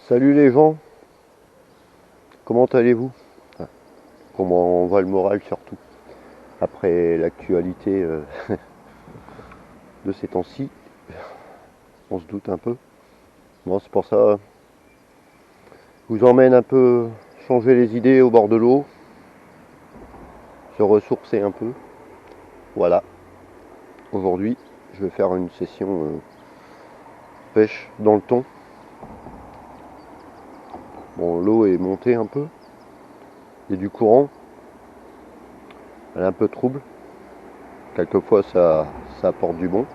Salut les gens, comment allez-vous? Comment va le moral surtout, après l'actualité de ces temps-ci, on se doute un peu. Bon, c'est pour ça, je vous emmène un peu changer les idées au bord de l'eau, se ressourcer un peu. Voilà, aujourd'hui je vais faire une session pêche dans le thon. Bon, l'eau est montée un peu, il y a du courant, elle est un peu trouble. Quelquefois ça apporte du bon,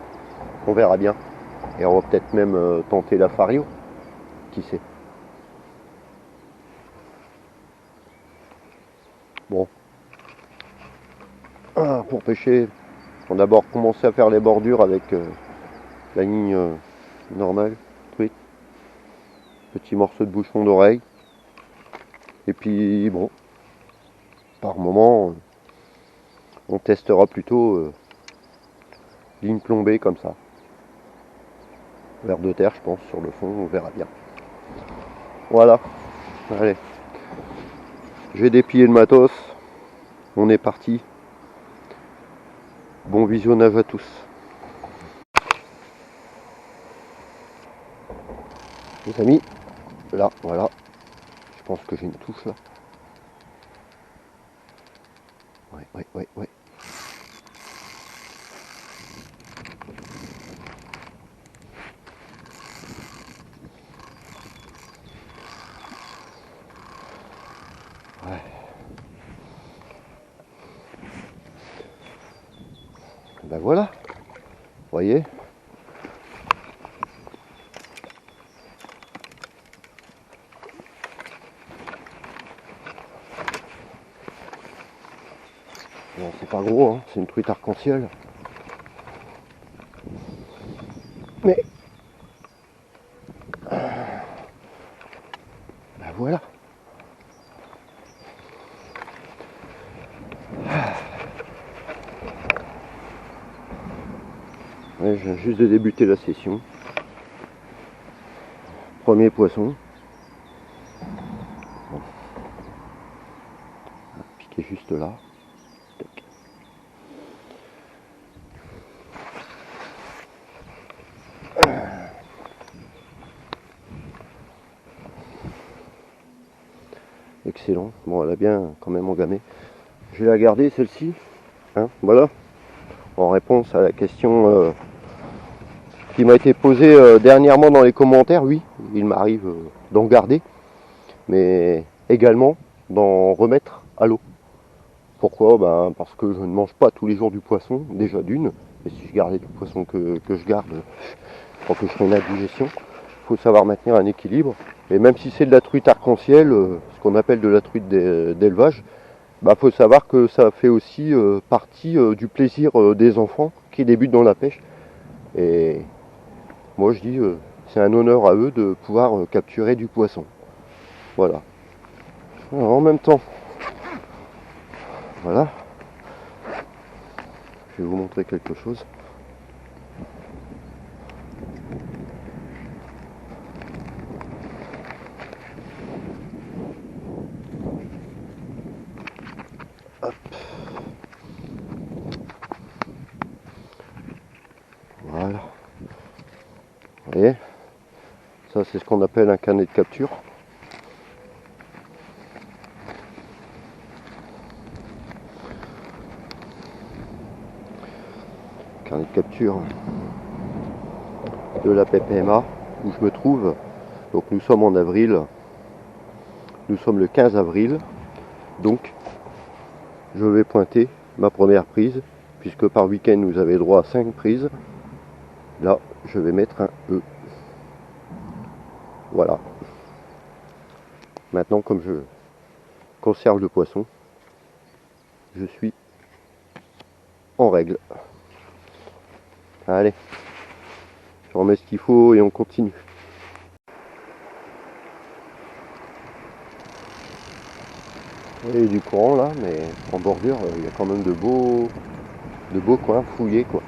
on verra bien. Et on va peut-être même tenter la fario, qui sait. Bon, pour pêcher, on va d'abord commencer à faire les bordures avec la ligne normale, truite, petit morceau de bouchon d'oreille. Et puis bon, par moment, on testera plutôt ligne plombée comme ça. Vers de terre, je pense, sur le fond, on verra bien. Voilà, allez. J'ai déplié le matos, on est parti. Bon visionnage à tous. Les amis, là, voilà. Je pense que j'ai une touche là. Ouais. Ben voilà, vous voyez. Bon, c'est pas gros, hein, c'est une truite arc-en-ciel. Mais ben voilà. Ouais, je viens juste de débuter la session. Premier poisson. Bon. Piqué juste là. Tac. Excellent. Bon, elle a bien quand même engamé. Je vais la garder celle-ci. Hein, voilà. En réponse à la question qui m'a été posée dernièrement dans les commentaires, oui, il m'arrive d'en garder, mais également d'en remettre à l'eau. Pourquoi? Ben, parce que je ne mange pas tous les jours du poisson, déjà d'une, et si je gardais du poisson que je garde, je que je ferais une indigestion. Il faut savoir maintenir un équilibre, et même si c'est de la truite arc-en-ciel, ce qu'on appelle de la truite d'élevage, bah, faut savoir que ça fait aussi partie du plaisir des enfants qui débutent dans la pêche. Et moi je dis, c'est un honneur à eux de pouvoir capturer du poisson. Voilà. Alors, en même temps, voilà, je vais vous montrer quelque chose. Hop. Voilà. Vous voyez, ça c'est ce qu'on appelle un carnet de capture. Carnet de capture de la PPMA où je me trouve. Donc nous sommes en avril. Nous sommes le 15 avril. Donc je vais pointer ma première prise, puisque par week-end vous avez droit à 5 prises. Là je vais mettre un E. Voilà. Maintenant, comme je conserve le poisson, je suis en règle. Allez, je remets ce qu'il faut et on continue. Il y a du courant là, mais en bordure, il y a quand même de beaux coins fouillés quoi.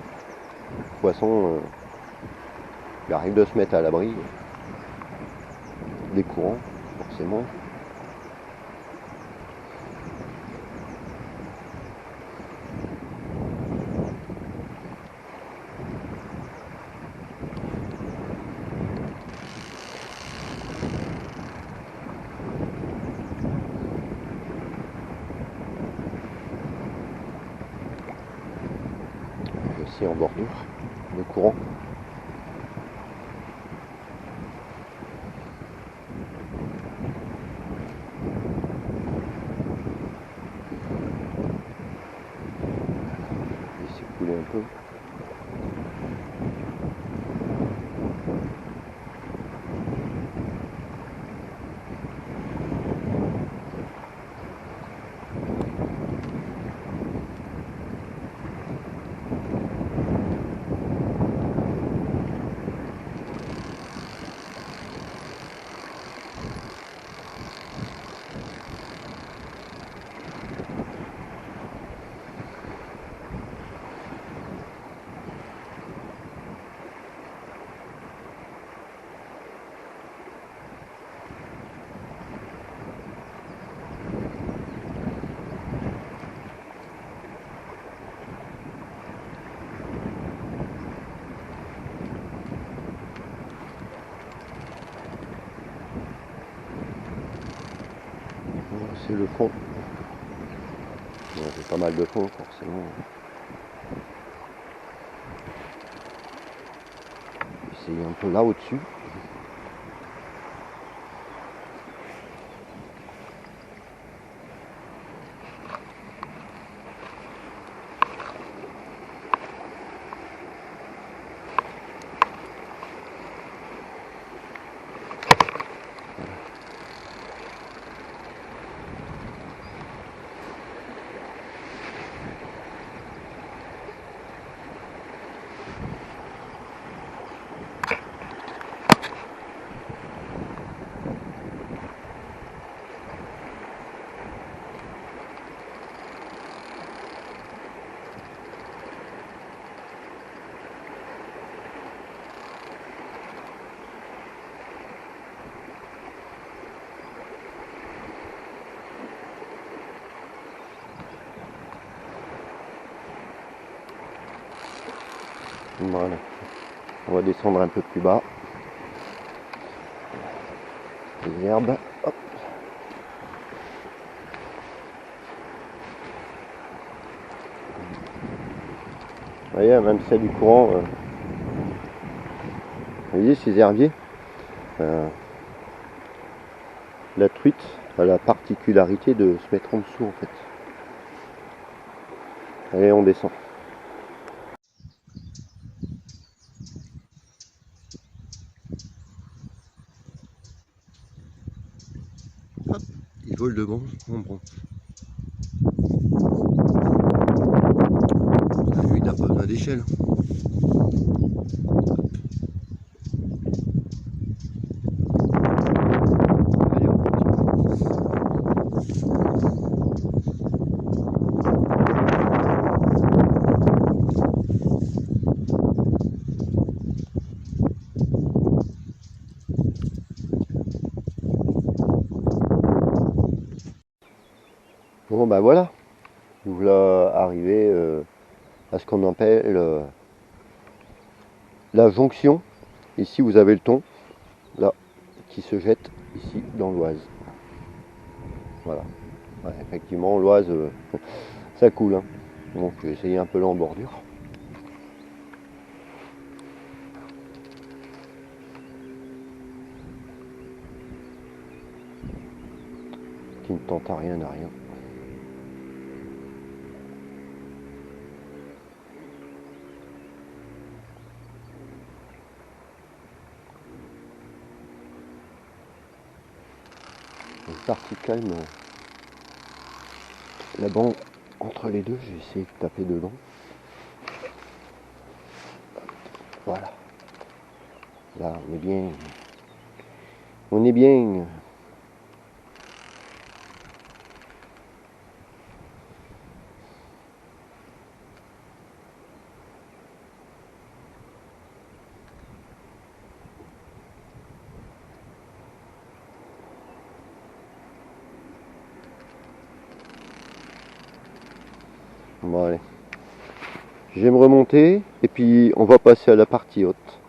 Le poisson, il arrive de se mettre à l'abri. des courants, forcément. Aussi en bordure, le courant. Il s'est coulé un peu. C'est le fond. Bon, j'ai pas mal de fond forcément. Essayer un peu là au-dessus. Voilà. On va descendre un peu plus bas. Les herbes. Hop. Vous voyez, même celle du courant. Vous voyez ces herbiers, la truite a la particularité de se mettre en dessous en fait. Allez, on descend. Hop, il vole devant, en bronze. Lui, il n'a pas besoin d'échelle. Allez, on continue. Bon bah voilà, nous voilà arrivés à ce qu'on appelle la jonction. Ici vous avez le thon, là, qui se jette ici dans l'Oise. Voilà. Ouais, effectivement l'Oise, ça coule. Hein. Donc je vais essayer un peu là en bordure. Qui ne tente à rien à rien. Une partie calme. Là-bas, entre les deux, j'ai essayé de taper dedans. Voilà. Là, on est bien. On est bien. Bon allez. Je vais me remonter et puis on va passer à la partie haute.